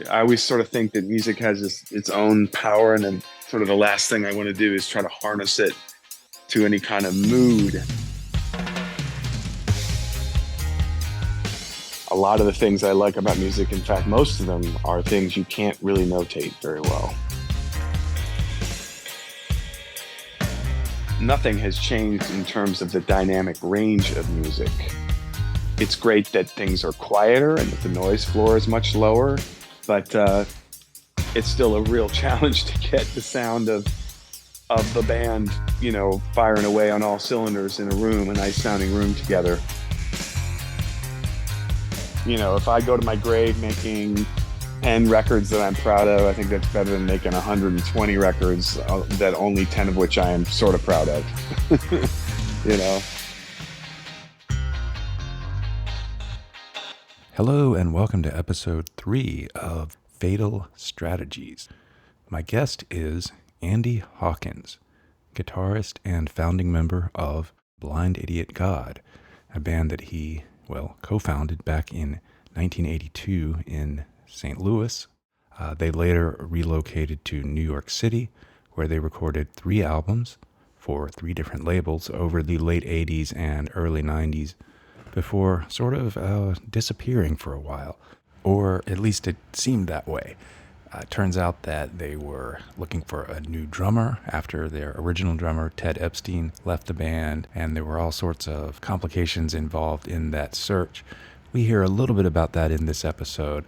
I always sort of think that music has its own power, and then sort of the last thing I want to do is try to harness it to any kind of mood. A lot of the things I like about music, in fact, most of them are things you can't really notate very well. Nothing has changed in terms of the dynamic range of music. It's great that things are quieter and that the noise floor is much lower, but it's still a real challenge to get the sound of the band, firing away on all cylinders in a nice sounding room together. If I go to my grave making 10 records that I'm proud of, I think that's better than making 120 records that only 10 of which I am sort of proud of. Hello and welcome to episode 3 of Fatal Strategies. My guest is Andy Hawkins, guitarist and founding member of Blind Idiot God, a band that he, co-founded back in 1982 in St. Louis. They later relocated to New York City, where they recorded 3 albums for 3 different labels over the late 80s and early 90s before sort of disappearing for a while, or at least it seemed that way. Turns out that they were looking for a new drummer after their original drummer, Ted Epstein, left the band, and there were all sorts of complications involved in that search. We hear a little bit about that in this episode,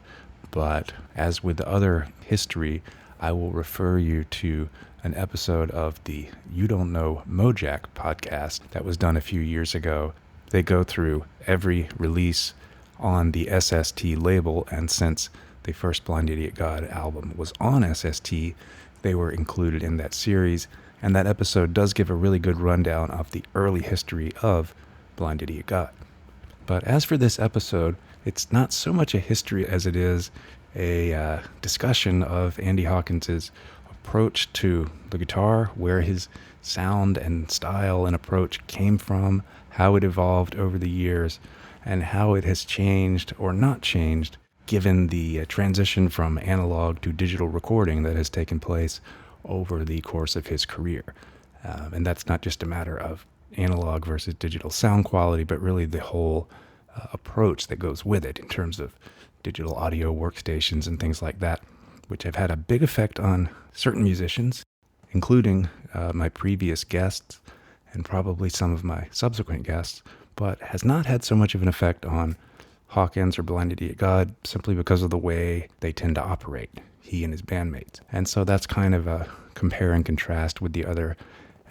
but as with the other history, I will refer you to an episode of the You Don't Know Mojack podcast that was done a few years ago. They go through every release on the SST label, and since the first Blind Idiot God album was on SST, they were included in that series, and that episode does give a really good rundown of the early history of Blind Idiot God. But as for this episode, it's not so much a history as it is a discussion of Andy Hawkins' approach to the guitar, where his sound and style and approach came from, how it evolved over the years, and how it has changed or not changed given the transition from analog to digital recording that has taken place over the course of his career. And that's not just a matter of analog versus digital sound quality, but really the whole approach that goes with it in terms of digital audio workstations and things like that, which have had a big effect on certain musicians, including my previous guests and probably some of my subsequent guests, but has not had so much of an effect on Hawkins or Blind Idiot God simply because of the way they tend to operate, he and his bandmates. And so that's kind of a compare and contrast with the other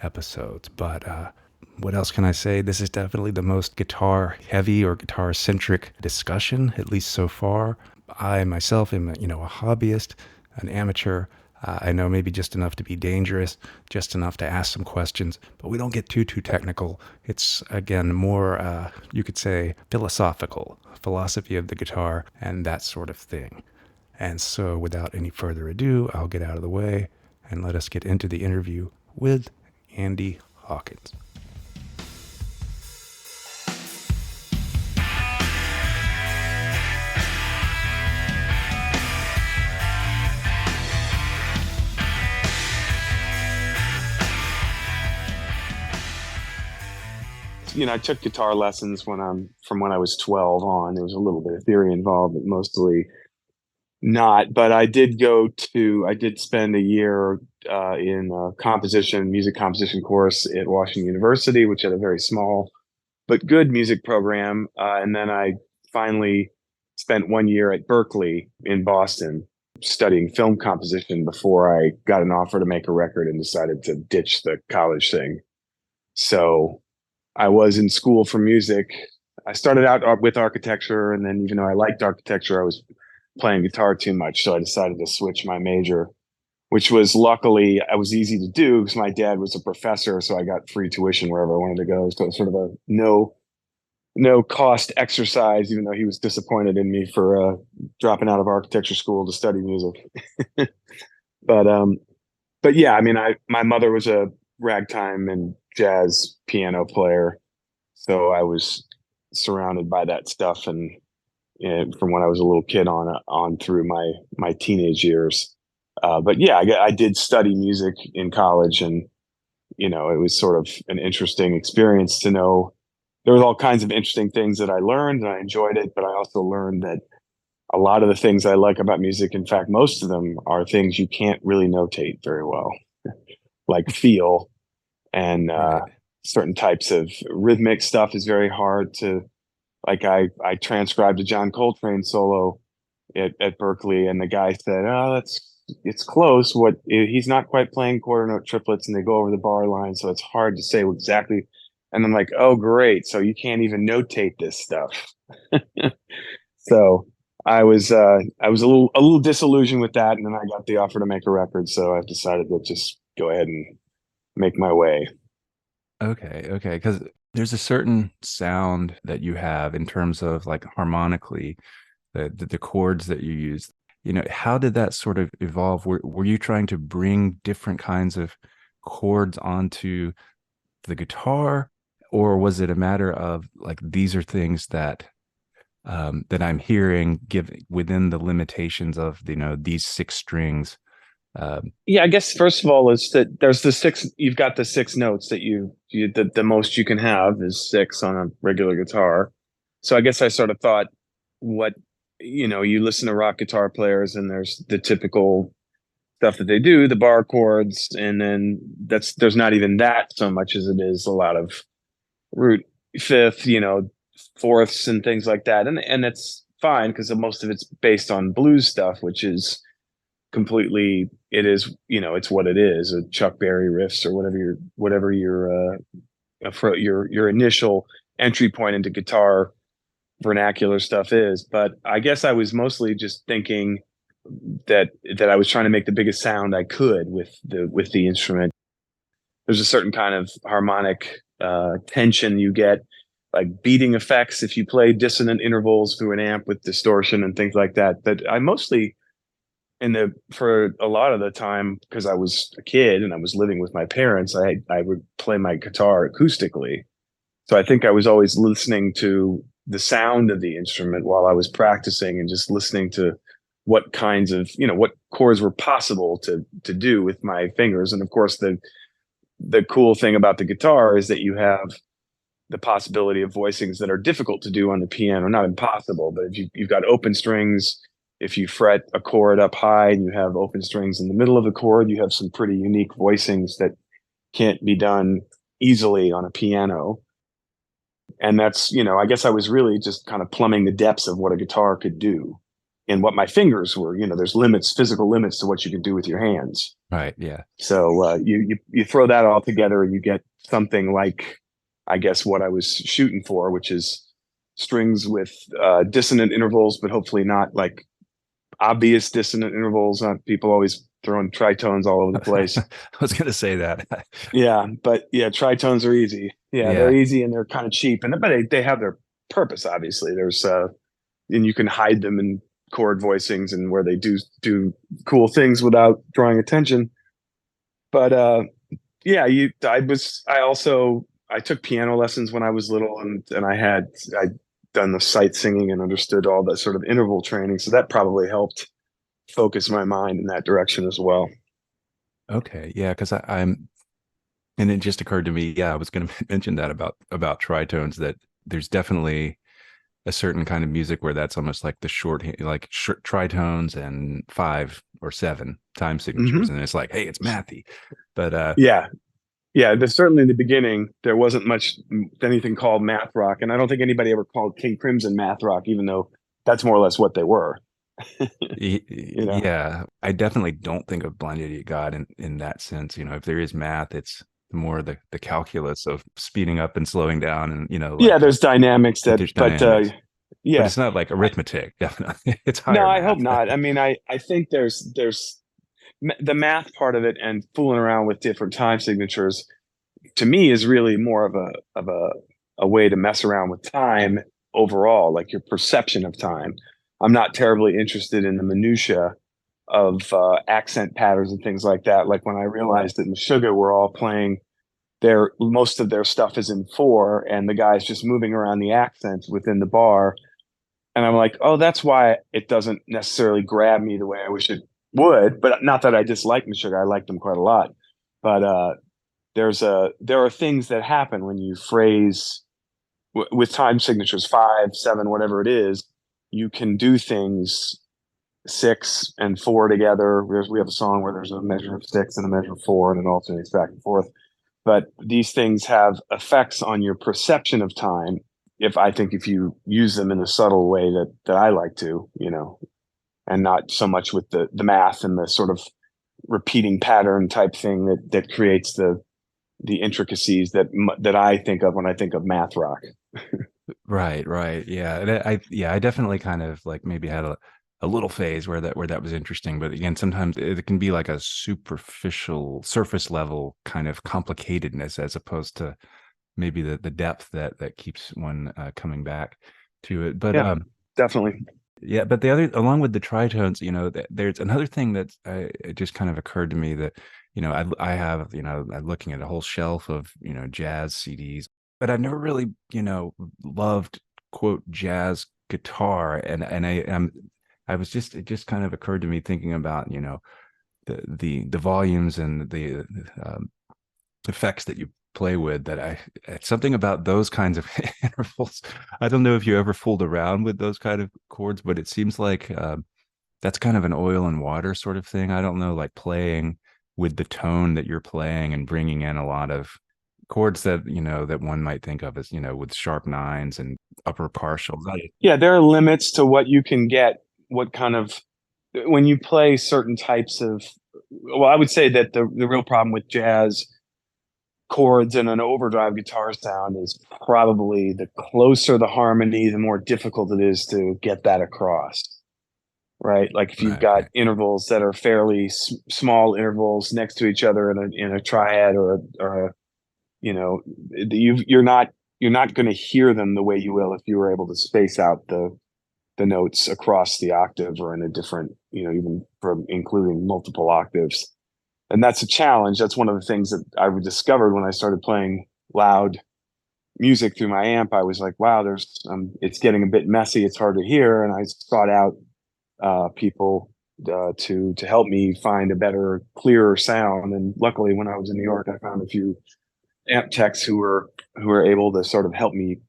episodes. But what else can I say? This is definitely the most guitar-heavy or guitar-centric discussion, at least so far. I myself am, a hobbyist, an amateur. I know maybe just enough to be dangerous, just enough to ask some questions, but we don't get too technical. It's, again, more, you could say, philosophical, philosophy of the guitar and that sort of thing. And so without any further ado, I'll get out of the way and let us get into the interview with Andy Hawkins. I took guitar lessons from when I was 12 on. There was a little bit of theory involved, but mostly not. But I did spend a year in a music composition course at Washington University, which had a very small but good music program. And then I finally spent 1 year at Berkeley in Boston studying film composition before I got an offer to make a record and decided to ditch the college thing. So I was in school for music. I started out with architecture, and then even though I liked architecture, I was playing guitar too much. So I decided to switch my major, which was luckily, it was easy to do because my dad was a professor. So I got free tuition wherever I wanted to go. So it was sort of a no cost exercise, even though he was disappointed in me for dropping out of architecture school to study music. But yeah, I mean, my mother was a ragtime and jazz piano player, so I was surrounded by that stuff, and from when I was a little kid on through my teenage years. But yeah, I did study music in college, and it was sort of an interesting experience to know there was all kinds of interesting things that I learned, and I enjoyed it. But I also learned that a lot of the things I like about music, in fact, most of them are things you can't really notate very well, like feel and Right. certain types of rhythmic stuff is very hard to like. I transcribed a John Coltrane solo at Berkeley, and the guy said, "Oh, it's close. What he's not quite playing quarter note triplets, and they go over the bar line, so it's hard to say exactly." And I'm like, "Oh, great! So you can't even notate this stuff." So I was a little disillusioned with that, and then I got the offer to make a record, so I've decided to just go ahead and make my way. Okay, okay, because there's a certain sound that you have in terms of like harmonically, the chords that you use. How did that sort of evolve? Were you trying to bring different kinds of chords onto the guitar, or was it a matter of like these are things that I'm hearing give within the limitations of these six strings? Yeah, I guess first of all is that there's the six. You've got the six notes that the most you can have is six on a regular guitar. So I guess I sort of thought, what you listen to rock guitar players, and there's the typical stuff that they do, the bar chords, and then there's not even that so much as it is a lot of root fifth, fourths and things like that, and that's fine because most of it's based on blues stuff, which is completely it is it's what it is, a Chuck Berry riffs or whatever your initial entry point into guitar vernacular stuff is. But I guess I was mostly just thinking that I was trying to make the biggest sound I could with the instrument. There's a certain kind of harmonic tension you get, like beating effects if you play dissonant intervals through an amp with distortion and things like that. But I mostly for a lot of the time, because I was a kid and I was living with my parents, I would play my guitar acoustically. So I think I was always listening to the sound of the instrument while I was practicing, and just listening to what kinds of, what chords were possible to do with my fingers. And of course, the cool thing about the guitar is that you have the possibility of voicings that are difficult to do on the piano, not impossible, but if you've got open strings, if you fret a chord up high and you have open strings in the middle of the chord, you have some pretty unique voicings that can't be done easily on a piano. And that's, I guess I was really just kind of plumbing the depths of what a guitar could do and what my fingers were. There's limits, physical limits to what you can do with your hands. Right. Yeah. So you throw that all together and you get something like, I guess, what I was shooting for, which is strings with dissonant intervals, but hopefully not like obvious dissonant intervals. People always throwing tritones all over the place. I was going to say that. Yeah, but yeah, tritones are easy. Yeah, they're Yeah. easy and they're kind of cheap, and but they have their purpose. Obviously, there's and you can hide them in chord voicings and where they do cool things without drawing attention. But yeah, I took piano lessons when I was little, and I'd done the sight singing and understood all that sort of interval training, so that probably helped focus my mind in that direction as well. Okay. Yeah. Because and it just occurred to me. Yeah, I was going to mention that about tritones. That there's definitely a certain kind of music where that's almost like the like short tritones and 5 or 7 time signatures, Hmm. and it's like, hey, it's mathy. But Yeah, yeah. There's certainly in the beginning there wasn't much anything called math rock, and I don't think anybody ever called King Crimson math rock, even though that's more or less what they were. You know. Yeah, I definitely don't think of Blind Idiot God in that sense. If there is math, it's more the calculus of speeding up and slowing down, and Yeah, like there's dynamics there's but dynamics, but yeah. it's not like I, arithmetic. Definitely, it's no, higher I hope math. not. I mean, I think there's the math part of it, and fooling around with different time signatures to me is really more of a way to mess around with time overall, like your perception of time. I'm not terribly interested in the minutia of accent patterns and things like that. Like when I realized that Meshuggah were all playing most of their stuff is in four, and the guy's just moving around the accents within the bar. And I'm like, oh, that's why it doesn't necessarily grab me the way I wish it would. But not that I dislike Meshuggah, I like them quite a lot. But there are things that happen when you phrase with time signatures, 5, 7, whatever it is. You can do things 6 and 4 together. We have a song where there's a measure of 6 and a measure of 4, and it alternates back and forth. But these things have effects on your perception of time. If you use them in a subtle way that I like to, and not so much with the math and the sort of repeating pattern type thing that creates the intricacies that I think of when I think of math rock. Right, right. Yeah. And I definitely kind of like maybe had a little phase where that was interesting. But again, sometimes it can be like a superficial surface level kind of complicatedness as opposed to maybe the depth that keeps one coming back to it. But Yeah, definitely. yeah, but the other, along with the tritones, there's another thing that it just kind of occurred to me that, I have, I'm looking at a whole shelf of, jazz CDs, but I've never really, loved quote jazz guitar, and I was just it just kind of occurred to me thinking about, the volumes and the effects that you play with that it's something about those kinds of intervals. I don't know if you ever fooled around with those kind of chords, but it seems like that's kind of an oil and water sort of thing. I don't know, like playing with the tone that you're playing and bringing in a lot of chords that that one might think of as with sharp nines and upper partials. Yeah, there are limits to what you can get. What kind of when you play certain types of, well, I would say that the real problem with jazz chords and an overdrive guitar sound is probably the closer the harmony, the more difficult it is to get that across. Right? Like if you've Right, got right. intervals that are fairly small intervals next to each other in a triad or a, you're not going to hear them the way you will if you were able to space out the notes across the octave or in a different, even from including multiple octaves. And that's a challenge. That's one of the things that I discovered when I started playing loud music through my amp. I was like, wow, it's getting a bit messy. It's hard to hear. And I sought out people to help me find a better, clearer sound. And luckily, when I was in New York, I found a few amp techs who were able to sort of help me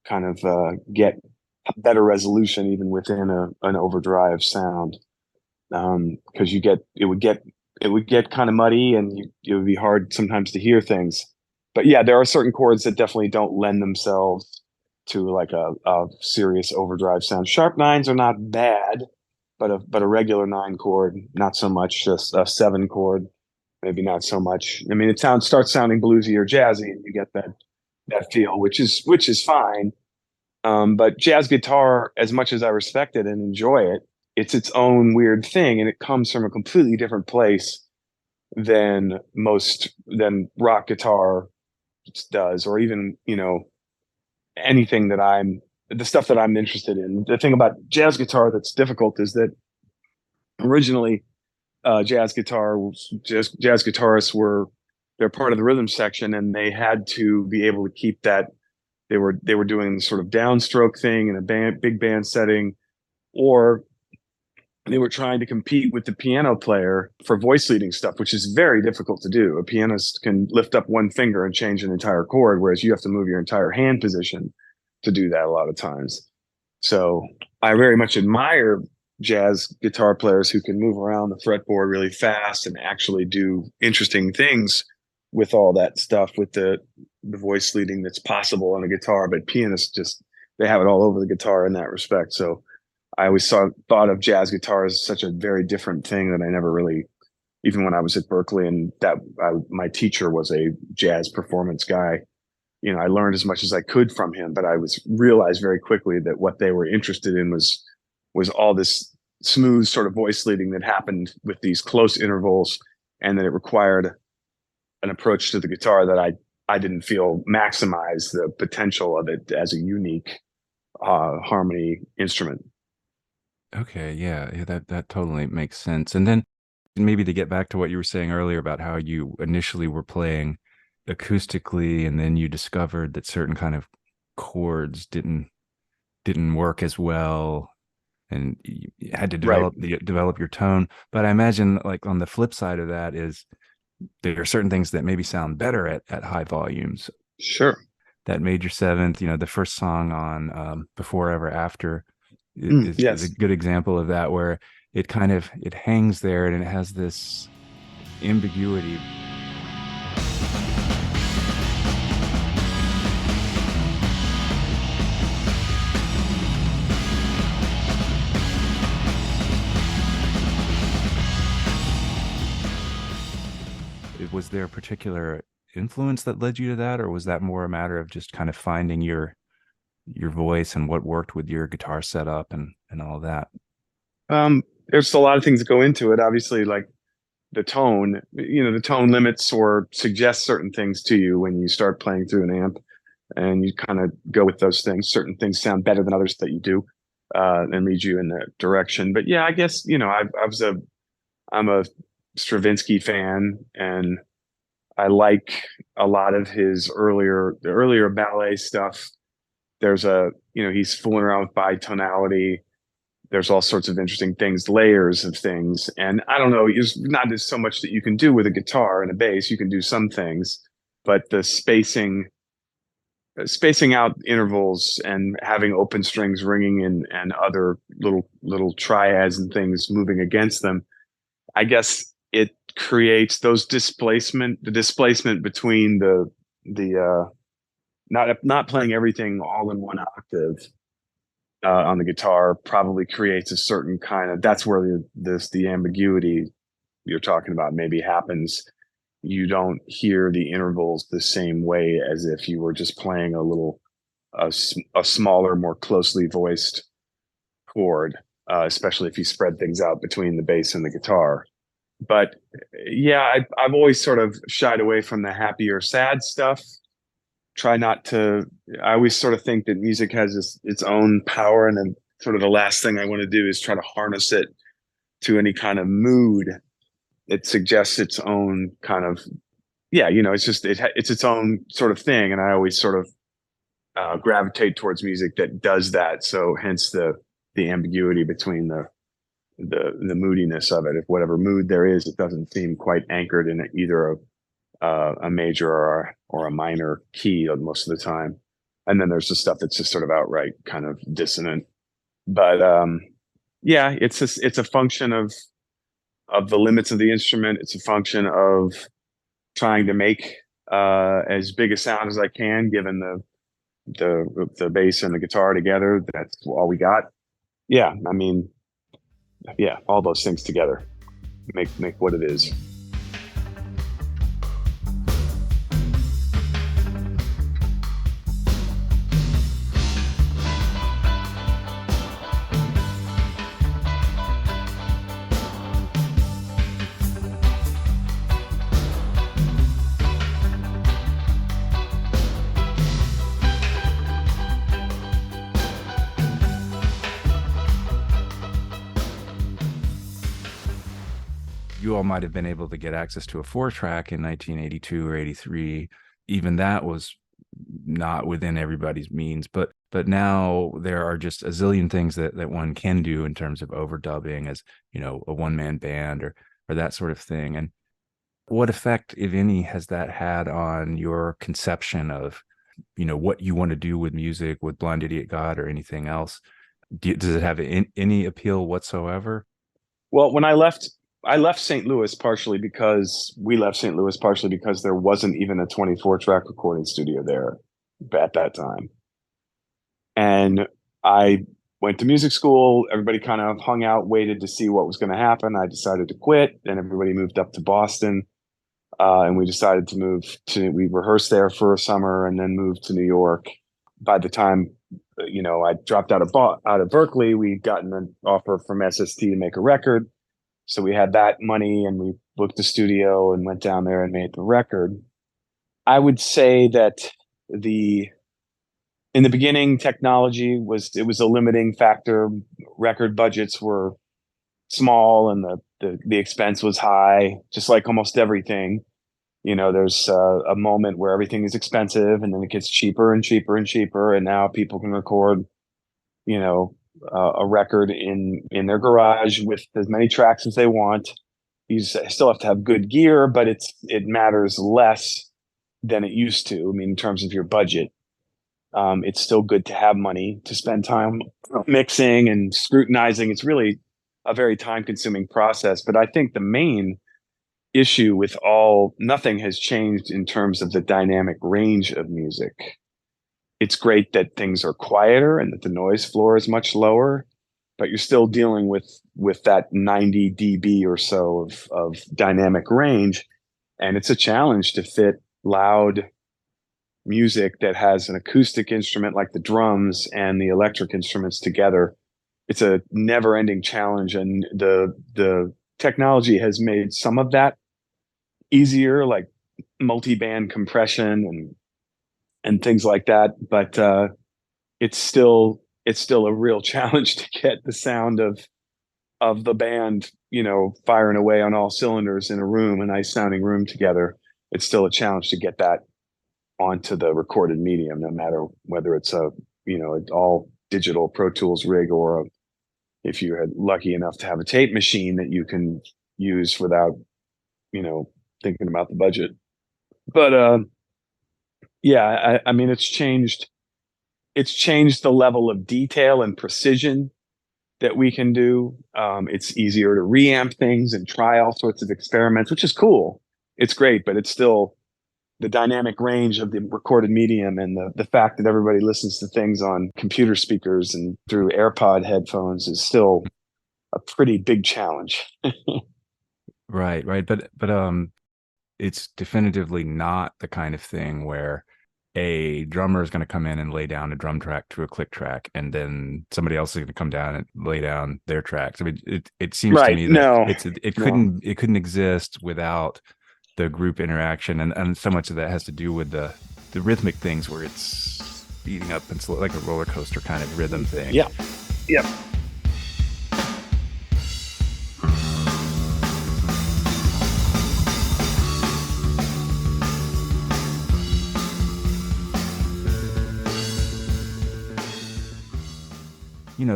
kind of get better resolution even within an overdrive sound. Because it would get kind of muddy and it would be hard sometimes to hear things. But yeah, there are certain chords that definitely don't lend themselves to like a serious overdrive sound. Sharp nines are not bad, but a regular 9 chord, not so much. Just a 7 chord, maybe not so much. I mean, it starts sounding bluesy or jazzy, and you get that feel, which is fine. But jazz guitar, as much as I respect it and enjoy it, it's its own weird thing, and it comes from a completely different place than rock guitar does, or even anything the stuff that I'm interested in. The thing about jazz guitar that's difficult is that originally jazz guitarists they're part of the rhythm section, and they had to be able to keep that. They were doing the sort of downstroke thing in a big band setting, or they were trying to compete with the piano player for voice leading stuff, which is very difficult to do. A pianist can lift up one finger and change an entire chord, whereas you have to move your entire hand position to do that a lot of times. So I very much admire jazz guitar players who can move around the fretboard really fast and actually do interesting things with all that stuff, with the voice leading that's possible on a guitar. But pianists they have it all over the guitar in that respect. So I always thought of jazz guitar as such a very different thing that I never really, even when I was at Berkeley and my teacher was a jazz performance guy, I learned as much as I could from him, but I realized very quickly that what they were interested in was all this smooth sort of voice leading that happened with these close intervals, and that it required an approach to the guitar that I didn't feel maximized the potential of it as a unique harmony instrument. Okay, yeah, that totally makes sense. And then maybe to get back to what you were saying earlier about how you initially were playing acoustically, and then you discovered that certain kind of chords didn't didn't work as well, and you had to Right. develop your tone. But I imagine, like, on the flip side of that is there are certain things that maybe sound better at high volumes. Sure. That major seventh, the first song on Before Ever After is a Yes. good example of that, where it hangs there and it has this ambiguity. Was there a particular influence that led you to that, or was that more a matter of just kind of finding your voice and what worked with your guitar setup and all that? There's a lot of things that go into it. Obviously, like the tone limits or suggests certain things to you when you start playing through an amp, and you kind of go with those things. Certain things sound better than others that you do, and lead you in that direction. But yeah, I guess, I'm a Stravinsky fan, and I like a lot of the earlier ballet stuff. He's fooling around with bitonality. There's all sorts of interesting things, layers of things. And I don't know, it's not just so much that you can do with a guitar and a bass. You can do some things, but the spacing out intervals and having open strings ringing and other little triads and things moving against them, I guess it creates the displacement between the not playing everything all in one octave on the guitar probably creates a certain kind of, that's where the ambiguity you're talking about maybe happens. You don't hear the intervals the same way as if you were just playing a smaller, more closely voiced chord, especially if you spread things out between the bass and the guitar. But yeah, I've always sort of shied away from the happier, sad stuff. Try not to. I always sort of think that music has its own power, and then sort of the last thing I want to do is try to harness it to any kind of mood. It suggests its own kind of, yeah, it's its own sort of thing, and I always sort of gravitate towards music that does that. So hence the ambiguity between the moodiness of it. If whatever mood there is, it doesn't seem quite anchored in either a major or a minor key most of the time. And then there's the stuff that's just sort of outright kind of dissonant. But yeah, it's a function of the limits of the instrument. It's a function of trying to make as big a sound as I can, given the bass and the guitar together. That's all we got. Yeah, I mean, yeah, all those things together make what it is. You all might have been able to get access to a 4-track in 1982 or 83. Even that was not within everybody's means, but now there are just a zillion things that one can do in terms of overdubbing as, a one-man band or that sort of thing. And what effect, if any, has that had on your conception of, what you want to do with music, with Blind Idiot God or anything else? Does it have any appeal whatsoever? Well, when I left St. Louis partially because we left St. Louis partially because there wasn't even a 24-track recording studio there at that time. And I went to music school. Everybody kind of hung out, waited to see what was going to happen. I decided to quit. Then everybody moved up to Boston. And we decided we rehearsed there for a summer and then moved to New York. By the time, I dropped out of Berkeley, we'd gotten an offer from SST to make a record. So we had that money and we booked a studio and went down there and made the record. I would say that in the beginning, technology was a limiting factor. Record budgets were small and the expense was high, just like almost everything. There's a moment where everything is expensive and then it gets cheaper and cheaper and cheaper. And now people can record a record in their garage with as many tracks as they want. You still have to have good gear, but it matters less than it used to. I mean, in terms of your budget, it's still good to have money to spend time mixing and scrutinizing. It's really a very time-consuming process. But I think the main issue with nothing has changed in terms of the dynamic range of music. It's great that things are quieter and that the noise floor is much lower, but you're still dealing with that 90 dB or so of dynamic range. And it's a challenge to fit loud music that has an acoustic instrument like the drums and the electric instruments together. It's a never-ending challenge, and the technology has made some of that easier, like multi-band compression and things like that. But it's still a real challenge to get the sound of the band, firing away on all cylinders in a nice sounding room together. It's still a challenge to get that onto the recorded medium, no matter whether it's an all digital Pro Tools rig, or if you're lucky enough to have a tape machine that you can use without, thinking about the budget. But yeah, I mean, it's changed the level of detail and precision that we can do. It's easier to reamp things and try all sorts of experiments, which is cool. It's great, but it's still the dynamic range of the recorded medium, and the fact that everybody listens to things on computer speakers and through AirPod headphones is still a pretty big challenge. Right. But it's definitively not the kind of thing where a drummer is going to come in and lay down a drum track to a click track, and then somebody else is going to come down and lay down their tracks. I mean, it seems to me that it couldn't exist without the group interaction, and so much of that has to do with the rhythmic things where it's speeding up and slow, like a roller coaster kind of rhythm thing. Yeah. Yep.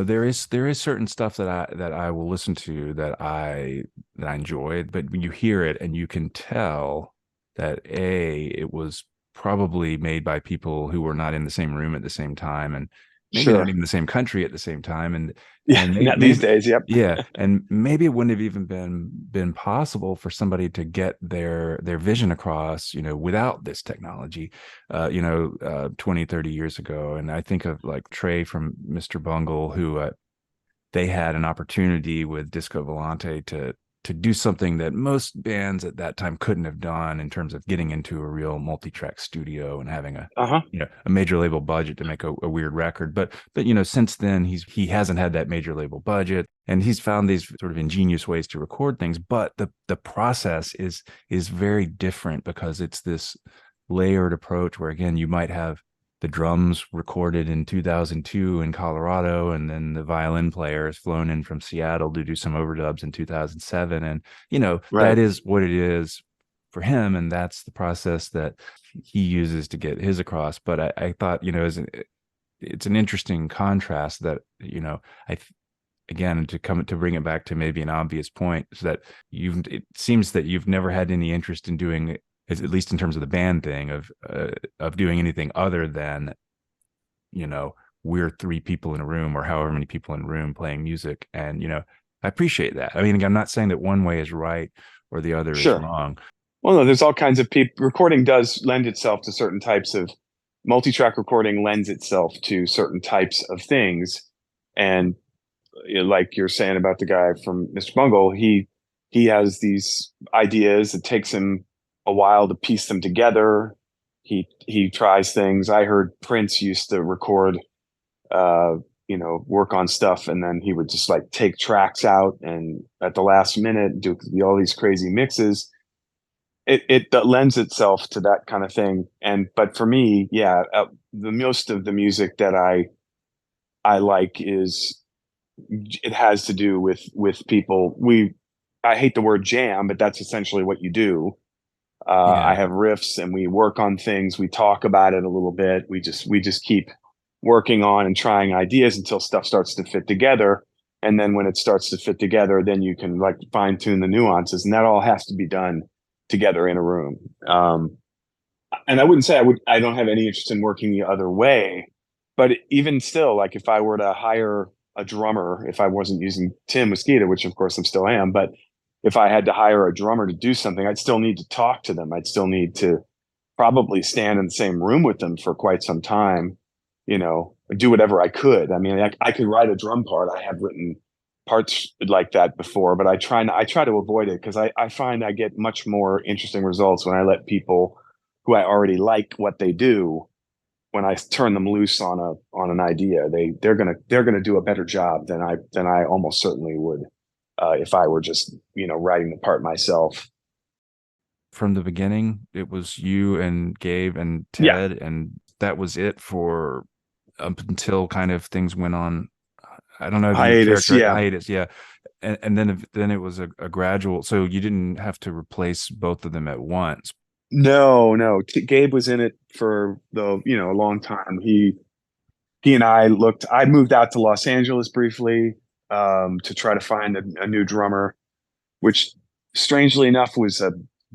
There is certain stuff that I will listen to that I enjoy, but when you hear it and you can tell that it was probably made by people who were not in the same room at the same time, and maybe not even the same country at the same time, and not these days. Yep. Yeah, and maybe it wouldn't have even been possible for somebody to get their vision across, without this technology, 20, 30 years ago. And I think of like Trey from Mr. Bungle, who they had an opportunity with Disco Volante to do something that most bands at that time couldn't have done, in terms of getting into a real multi-track studio and having a major label budget to make a weird record. But since then he hasn't had that major label budget, and he's found these sort of ingenious ways to record things. But the process is very different, because it's this layered approach where, again, you might have the drums recorded in 2002 in Colorado, and then the violin player is flown in from Seattle to do some overdubs in 2007. And, that is what it is for him. And that's the process that he uses to get his across. But I thought, it's an interesting contrast that, again, to bring it back to maybe an obvious point, is that it seems that you've never had any interest in doing, at least in terms of the band thing, of doing anything other than, we're three people in a room, or however many people in a room playing music. And, I appreciate that. I mean, I'm not saying that one way is right or the other is wrong. Well, no, there's all kinds of people. Recording does lend itself to certain types of multi-track recording, lends itself to certain types of things. And like you're saying about the guy from Mr. Bungle, he has these ideas. It takes him a while to piece them together. He tries things. I heard Prince used to record, work on stuff, and then he would just like take tracks out and at the last minute do all these crazy mixes. It lends itself to that kind of thing. But for me, the most of the music that I like it has to do with people. I hate the word jam, but that's essentially what you do. I have riffs and we work on things. We talk about it a little bit. We just keep working on and trying ideas until stuff starts to fit together. And then when it starts to fit together, then you can like fine tune the nuances, and that all has to be done together in a room. And I wouldn't say I don't have any interest in working the other way, but even still, like if I were to hire a drummer, if I wasn't using Tim Mosquito, which of course I still am, but if I had to hire a drummer to do something, I'd still need to talk to them. I'd still need to probably stand in the same room with them for quite some time, do whatever I could. I mean, I could write a drum part. I have written parts like that before, but I try to avoid it because I find I get much more interesting results when I let people who I already like what they do, when I turn them loose on an idea, they're gonna do a better job than I almost certainly would if I were just writing the part myself. From the beginning, it was you and Gabe and Yeah, Ted, and that was it for up until kind of things went on. I don't know if you hiatus. character Yeah, hiatus, yeah, and then it was a gradual. So you didn't have to replace both of them at once. no. Gabe was in it for a long time. He and I looked. I moved out to Los Angeles briefly to try to find a new drummer, which strangely enough was a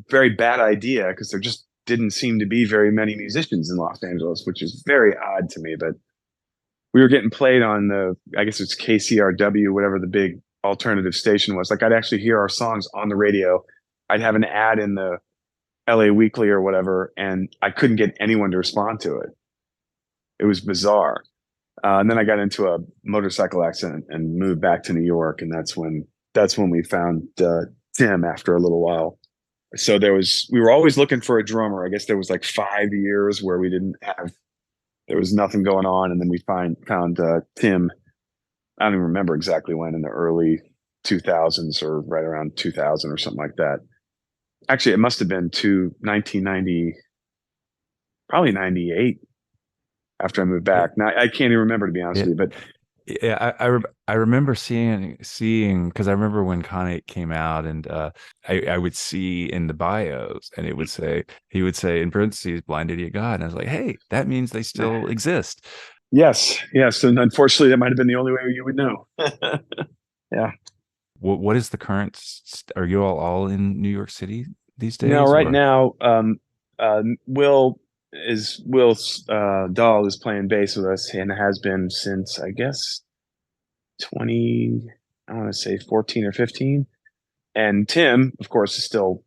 very bad idea because there just didn't seem to be very many musicians in Los Angeles, which is very odd to me. But we were getting played on I guess it's KCRW, whatever the big alternative station was. Like I'd actually hear our songs on the radio. I'd have an ad in the LA Weekly or whatever, and I couldn't get anyone to respond to it. It was bizarre. And then I got into a motorcycle accident and moved back to New York, and that's when we found Tim after a little while. So we were always looking for a drummer. I guess there was like 5 years where there was nothing going on, and then we found Tim. I don't even remember exactly when, in the early 2000s or right around 2000 or something like that. Actually, it must have been 1990, probably 98 after I moved back. Now I can't even remember, to be honest Yeah, with you, but yeah, I remember seeing because I remember when Kanye came out, and I would see in the bios, and he would say in parentheses "Blind Idiot God," and I was like, hey, that means they still exist. yes. And unfortunately, that might have been the only way you would know. Yeah. What is the current? Are you all in New York City these Now, days, right or? now, Will's Dahl is playing bass with us and has been since I guess 20, I want to say 14 or 15. And Tim, of course, is still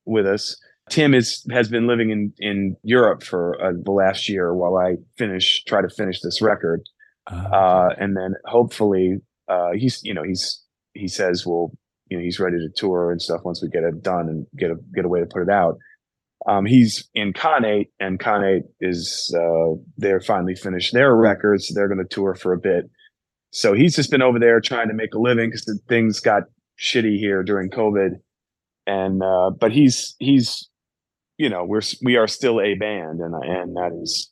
with us. Tim has been living in Europe for the last year while I try to finish this record. Okay. And then hopefully, he says, well, he's ready to tour and stuff once we get it done and get a way to put it out. He's in Con8, and Con8 is they're finally finished their records. So they're going to tour for a bit. So he's just been over there trying to make a living because things got shitty here during COVID. And but we are still a band, and that is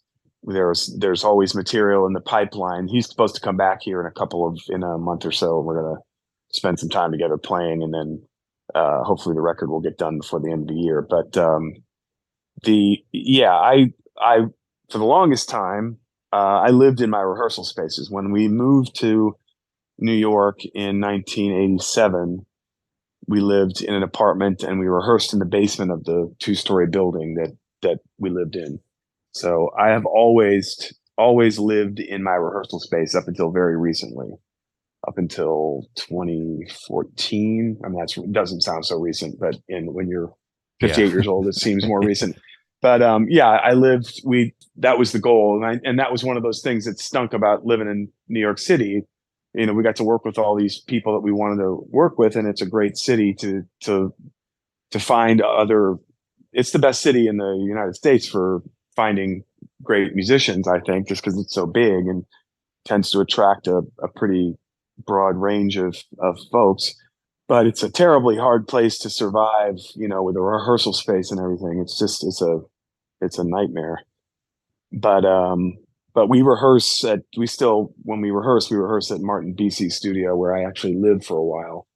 there's always material in the pipeline. He's supposed to come back here in a month or so. We're gonna spend some time together playing, and then hopefully the record will get done before the end of the year. But I for the longest time I lived in my rehearsal spaces. When we moved to New York in 1987, we lived in an apartment and we rehearsed in the basement of the two-story building that we lived in. So I have always lived in my rehearsal space up until very recently, up until 2014. I mean, that doesn't sound so recent, but when you're Yeah. 58 years old, it seems more recent. But yeah, that was the goal. And that was one of those things that stunk about living in New York City. We got to work with all these people that we wanted to work with, and it's a great city to find other. It's the best city in the United States for finding great musicians, I think, just because it's so big and tends to attract a pretty broad range of folks. But it's a terribly hard place to survive, with a rehearsal space and everything. It's a nightmare. But when we rehearse at Martin BC Studio, where I actually lived for a while.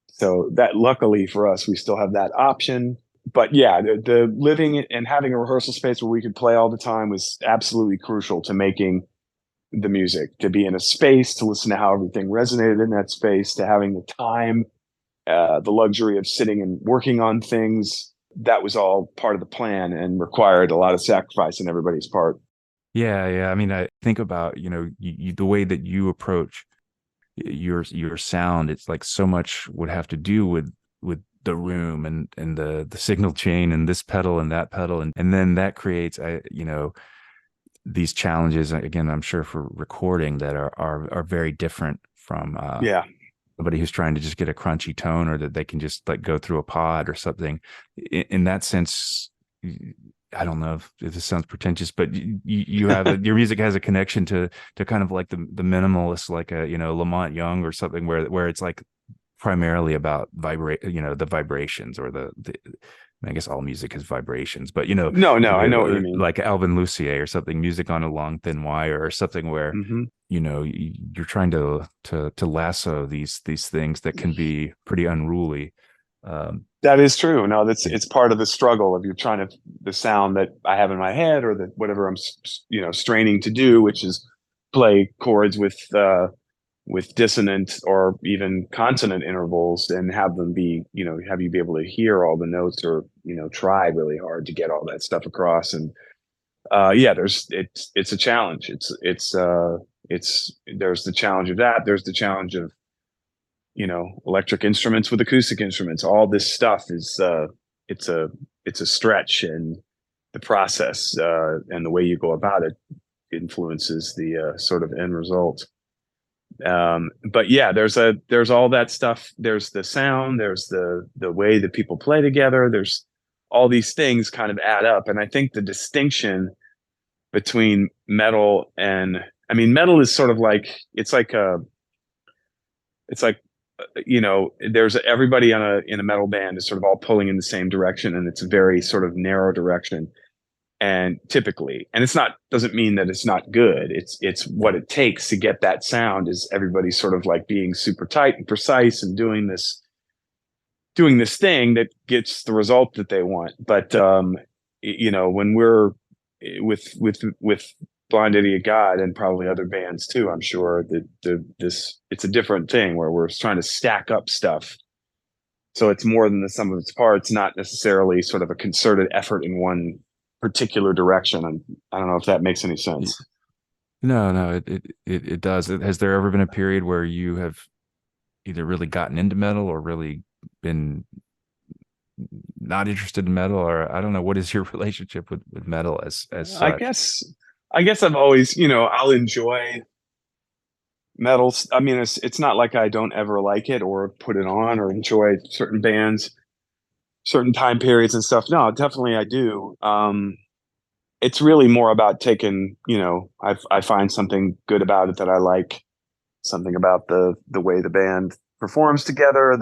So that, luckily for us, we still have that option. But yeah, the living and having a rehearsal space where we could play all the time was absolutely crucial to making the music, to be in a space, to listen to how everything resonated in that space, to having the time, the luxury of sitting and working on things. That was all part of the plan and required a lot of sacrifice on everybody's part. Yeah, yeah. I mean, I think about, the way that you approach your sound. It's like so much would have to do with the room and the signal chain and this pedal and that pedal, and then that creates these challenges again, I'm sure, for recording that are very different from Yeah. somebody who's trying to just get a crunchy tone, or that they can just like go through a pod or something. In that sense, I don't know if this sounds pretentious, but you have your music has a connection to kind of like the minimalist, like a Lamont Young or something, where it's like primarily about the vibrations, or the I guess all music is vibrations, but No, no, I know what you mean. like Alvin Lucier or something, music on a long thin wire or something, where Hmm. you're trying to lasso these things that can be pretty unruly. That is true. No, Yeah. it's part of the struggle of you're trying to the sound that I have in my head, or that whatever I'm straining to do, which is play chords with dissonant or even consonant intervals, and have them be have you be able to hear all the notes, or try really hard to get all that stuff across. And yeah, it's a challenge. It's there's the challenge of that. There's the challenge of electric instruments with acoustic instruments. All this stuff is it's a it's a stretch, and the process and the way you go about it influences the sort of end result. But yeah, there's all that stuff. There's the sound, there's the way that people play together, there's all these things kind of add up. And I think the distinction between metal and, I mean, metal is sort of like, it's like there's everybody in a metal band is sort of all pulling in the same direction, and it's a very sort of narrow direction. And typically, and it's not, doesn't mean that it's not good, it's what it takes to get that sound, is everybody sort of like being super tight and precise and doing this thing that gets the result that they want. But when we're with Blind Idiot God, and probably other bands too, I'm sure that this it's a different thing, where we're trying to stack up stuff, so it's more than the sum of its parts, not necessarily sort of a concerted effort in one particular direction. And I don't know if that makes any sense. No, no, it does. Has there ever been a period where you have either really gotten into metal, or really been not interested in metal? Or I don't know, what is your relationship with metal as I such? guess I guess I've always, I'll enjoy metal. I mean, it's not like I don't ever like it or put it on or enjoy certain bands, certain time periods and stuff. No, definitely I do. It's really more about taking, I find something good about it that I like, something about the way the band performs together.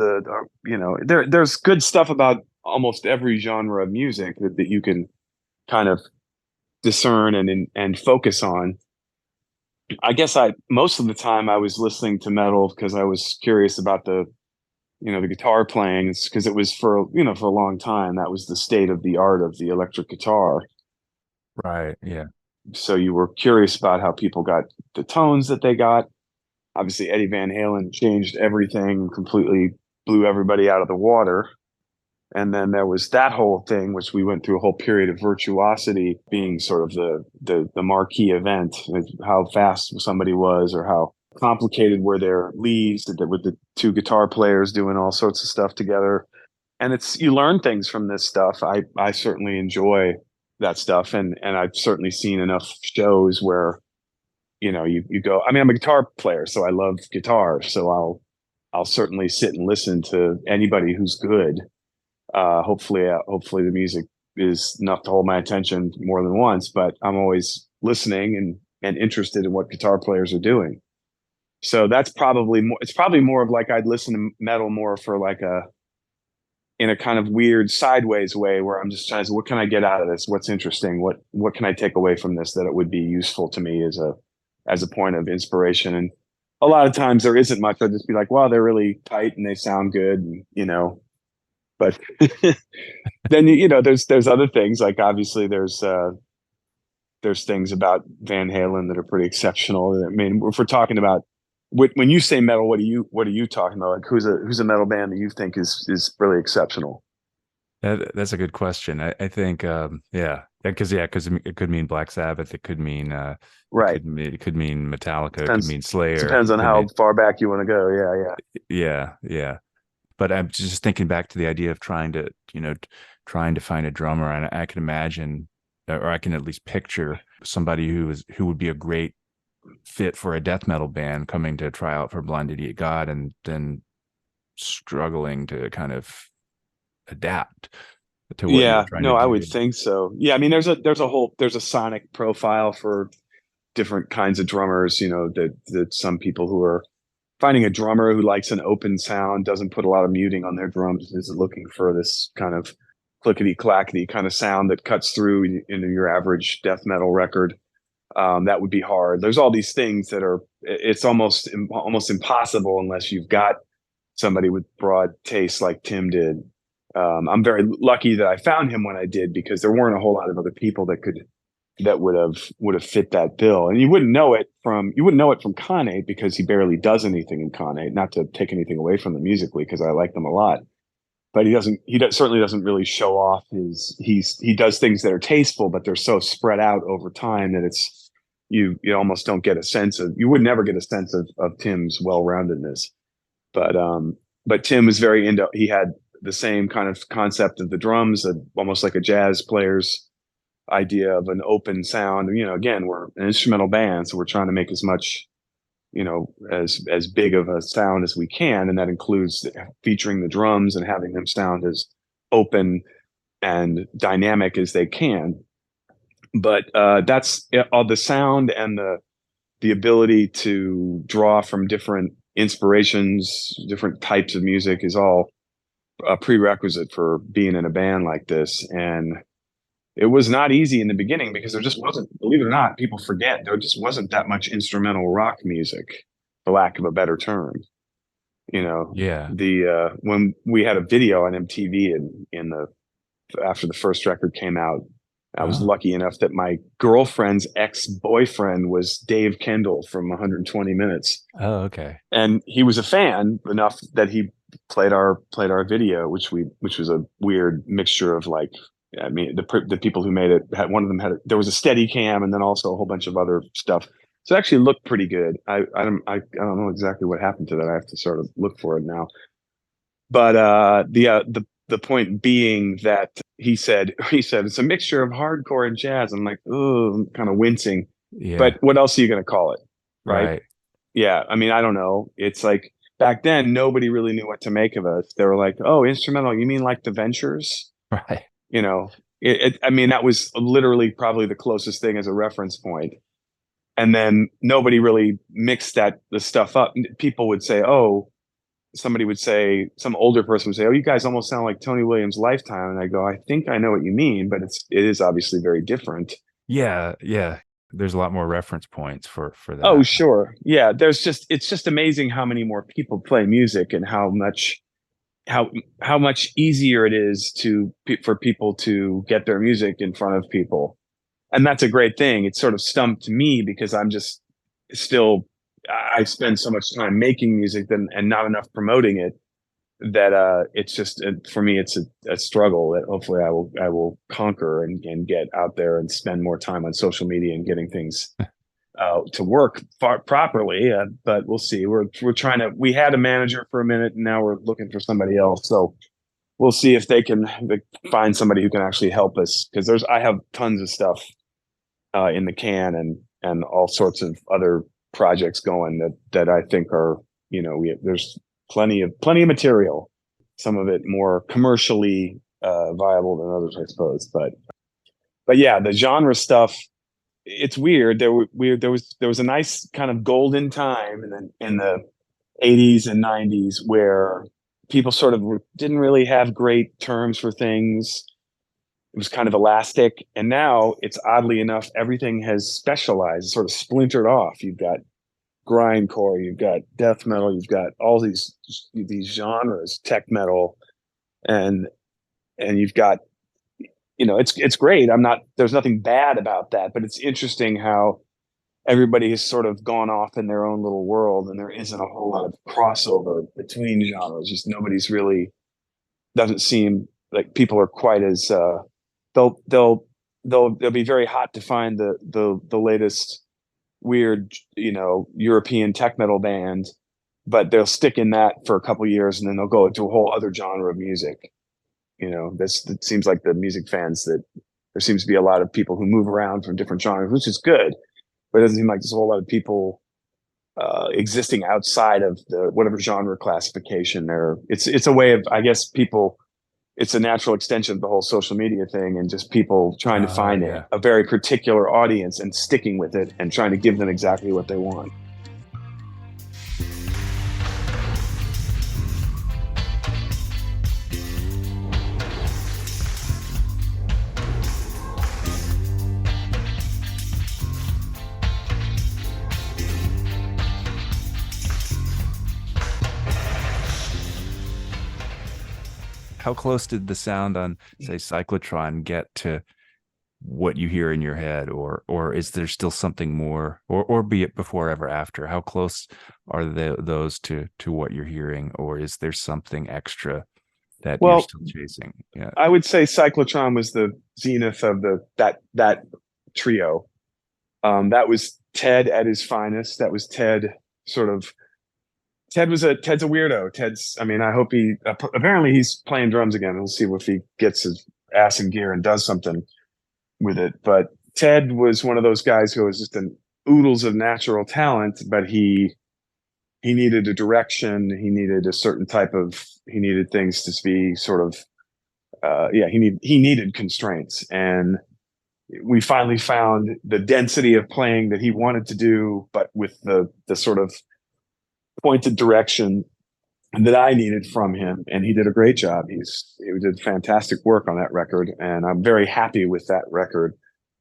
There's good stuff about almost every genre of music that you can kind of discern and focus on. I guess I most of the time I was listening to metal because I was curious about the guitar playing, because it was for a long time that was the state of the art of the electric guitar. Right. Yeah. So you were curious about how people got the tones that they got. Obviously, Eddie Van Halen changed everything, completely blew everybody out of the water. And then there was that whole thing, which we went through a whole period of virtuosity being sort of the marquee event, how fast somebody was, or how complicated were their leads, with the two guitar players doing all sorts of stuff together. And you learn things from this stuff. I certainly enjoy that stuff, and I've certainly seen enough shows where you go. I mean, I'm a guitar player, so I love guitar, so I'll certainly sit and listen to anybody who's good. Hopefully the music is enough to hold my attention more than once, but I'm always listening and interested in what guitar players are doing. So that's probably more, it's probably more of like I'd listen to metal more for like in a kind of weird sideways way, where I'm just trying to, what can I get out of this? What's interesting? What can I take away from this that it would be useful to me as a point of inspiration? And a lot of times there isn't much. I'd just be like, wow, they're really tight and they sound good, and. But then there's other things, like obviously there's there's things about Van Halen that are pretty exceptional. I mean, if we're talking about when you say metal, what are you talking about? Like who's a metal band that you think is really exceptional? That's a good question. I think, because it could mean Black Sabbath, it could mean Right. it could mean Metallica, it could Depends mean Slayer, depends it on could how mean far back you want to go. Yeah, yeah. But I'm just thinking back to the idea of trying to find a drummer, and I can imagine, or I can at least picture somebody who would be a great fit for a death metal band coming to try out for Blind Idiot God, and then struggling to kind of adapt to what you were yeah. trying to No, I would do. think so. Yeah, I mean, there's a sonic profile for different kinds of drummers. That some people who are finding a drummer who likes an open sound, doesn't put a lot of muting on their drums, is looking for this kind of clickety clackety kind of sound that cuts through into your average death metal record. That would be hard. There's all these things that are it's almost impossible unless you've got somebody with broad taste like Tim did. I'm very lucky that I found him when I did, because there weren't a whole lot of other people that would have fit that bill. And you wouldn't know it from Kane, because he barely does anything in Kane. Not to take anything away from them musically, because I like them a lot, but certainly doesn't really show off he does things that are tasteful, but they're so spread out over time that you almost don't get a sense of you would never get a sense of Tim's well-roundedness. But Tim was very into he had the same kind of concept of the drums, almost like a jazz player's idea of an open sound. Again, we're an instrumental band, so we're trying to make as much, as big of a sound as we can, and that includes featuring the drums and having them sound as open and dynamic as they can. But that's all the sound and the ability to draw from different inspirations, different types of music is all a prerequisite for being in a band like this. And it was not easy in the beginning, because there just wasn't, believe it or not, people forget, there just wasn't that much instrumental rock music, for lack of a better term. Yeah. The when we had a video on MTV in the after the first record came out, I was Oh. lucky enough that my girlfriend's ex-boyfriend was Dave Kendall from 120 Minutes, Oh, okay. and he was a fan enough that he played our video, which was a weird mixture of, like, I mean, the people who made it had, one of them had there was a steady cam and then also a whole bunch of other stuff. So it actually looked pretty good. I don't know exactly what happened to that. I have to sort of look for it now. But the point being that he said it's a mixture of hardcore and jazz. I'm like, oh, I'm kind of wincing. But Yeah. what else are you going to call it, right? Right. Yeah, I mean, I don't know. It's like back then nobody really knew what to make of us. They were like, "Oh, instrumental? You mean like the Ventures?" Right. You know, I mean, that was literally probably the closest thing as a reference point. And then nobody really mixed the stuff up. People would say, "Oh," somebody would say, some older person would say, "Oh, you guys almost sound like Tony Williams' Lifetime." And I go, "I think I know what you mean, but it is obviously very different." Yeah. Yeah. There's a lot more reference points for Oh, that. sure. Yeah, it's just amazing how many more people play music, and how much easier it is for people to get their music in front of people. And that's a great thing. It sort of stumped me, because I'm just still I spend so much time making music and not enough promoting it, that it's just for me it's a struggle that hopefully I will conquer, and get out there and spend more time on social media and getting things to work properly. But we'll see. We're trying to. We had a manager for a minute, and now we're looking for somebody else. So we'll see if they can find somebody who can actually help us, because I have tons of stuff in the can, and all sorts of other projects going that I think are, there's plenty of material. Some of it more commercially viable than others, I suppose. But yeah, the genre stuff, it's weird. There was a nice kind of golden time in the 80s and 90s, where people sort of didn't really have great terms for things. It was kind of elastic, and now it's, oddly enough, everything has specialized, sort of splintered off. You've got grindcore, you've got death metal, you've got all these genres, tech metal, and you've got it's great. There's nothing bad about that, but it's interesting how everybody has sort of gone off in their own little world, and there isn't a whole lot of crossover between genres. Just nobody's really doesn't seem like people are quite as they'll they'll they'll be very hot to find the latest weird, European tech metal band, but they'll stick in that for a couple of years and then they'll go into a whole other genre of music. It seems like the music fans that there seems to be a lot of people who move around from different genres, which is good, but it doesn't seem like there's a whole lot of people existing outside of the whatever genre classification there. It's a way of, I guess, people. It's a natural extension of the whole social media thing, and just people trying to find Yeah. a very particular audience and sticking with it and trying to give them exactly what they want. How close did the sound on, say, Cyclotron get to what you hear in your head, or is there still something more, or be it before, ever after? How close are those to what you're hearing, or is there something extra that you're Well, still chasing? Yeah, I would say Cyclotron was the zenith of that trio. That was Ted at his finest. That was Ted sort of. Ted's a weirdo. I mean, I hope apparently he's playing drums again. We'll see if he gets his ass in gear and does something with it. But Ted was one of those guys who was just an oodles of natural talent, but he needed a direction. He needed a certain he needed things to be sort of, he needed constraints. And we finally found the density of playing that he wanted to do, but with the sort of pointed direction that I needed from him, and he did a great job. He did fantastic work on that record, and I'm very happy with that record.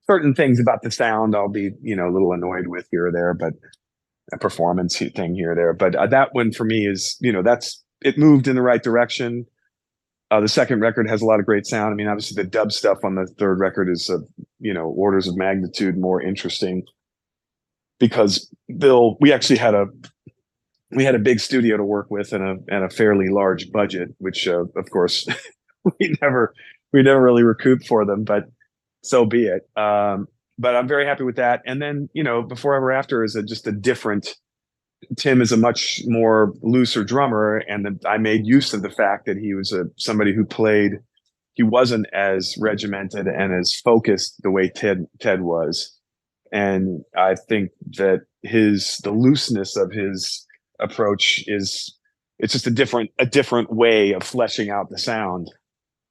Certain things about the sound I'll be, a little annoyed with here or there, but a performance thing here or there. But that one for me is, it moved in the right direction. The second record has a lot of great sound. I mean, obviously the dub stuff on the third record is, orders of magnitude more interesting because we actually had a big studio to work with and a fairly large budget, which of course we never really recouped for them, but so be it. But I'm very happy with that. And then, Before Ever After is just a different. Tim is a much more looser drummer, and I made use of the fact that he was somebody who played. He wasn't as regimented and as focused the way Ted was, and I think that the looseness of his approach it's just a different way of fleshing out the sound.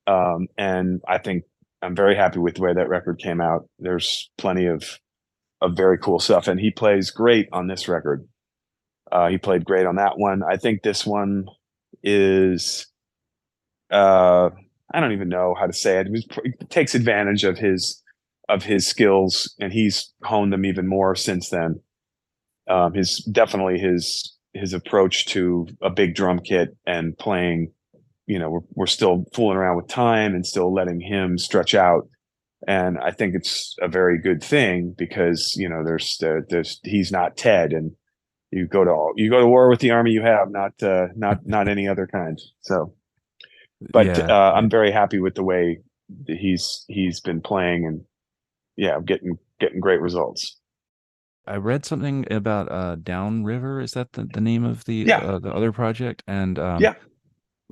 And I think I'm very happy with the way that record came out. There's plenty of very cool stuff, and he plays great on this record. He played great on that one. I think this one is I don't even know how to say it. It takes advantage of his skills, and he's honed them even more since then. His approach to a big drum kit and playing, we're still fooling around with time and still letting him stretch out. And I think it's a very good thing because, he's not Ted, and you go to war with the army you have, not any other kind. So, but I'm very happy with the way that he's been playing, and getting great results. I read something about Downriver. Is that the name of the the other project? And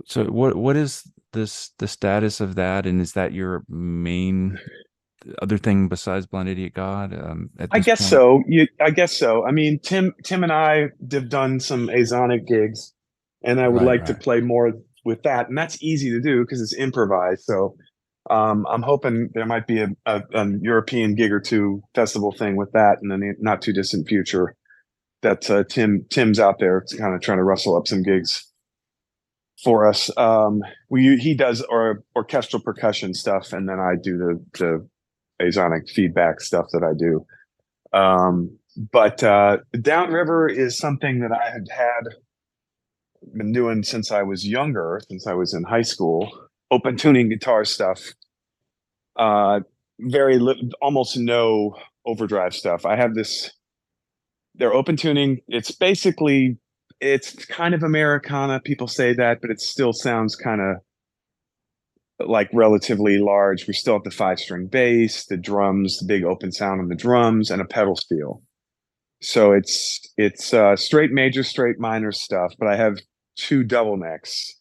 so what is the status of that? And is that your main other thing besides Blind Idiot God? I guess point? so. I guess so. I mean, Tim and I have done some Azonic gigs, and I would like to play more with that. And that's easy to do because it's improvised. So I'm hoping there might be a European gig or two festival thing with that in the not too distant future. That Tim's out there kind of trying to rustle up some gigs for us. He does orchestral percussion stuff, and then I do the Azonic feedback stuff that I do. But Downriver is something that I had been doing since I was younger, since I was in high school. Open tuning guitar stuff. Uh, almost no overdrive stuff. I have this. They're open tuning. It's kind of Americana. People say that, but it still sounds kind of like relatively large. We still have the 5 string bass, the drums, the big open sound on the drums, and a pedal steel. So it's straight major, straight minor stuff. But I have 2 double necks,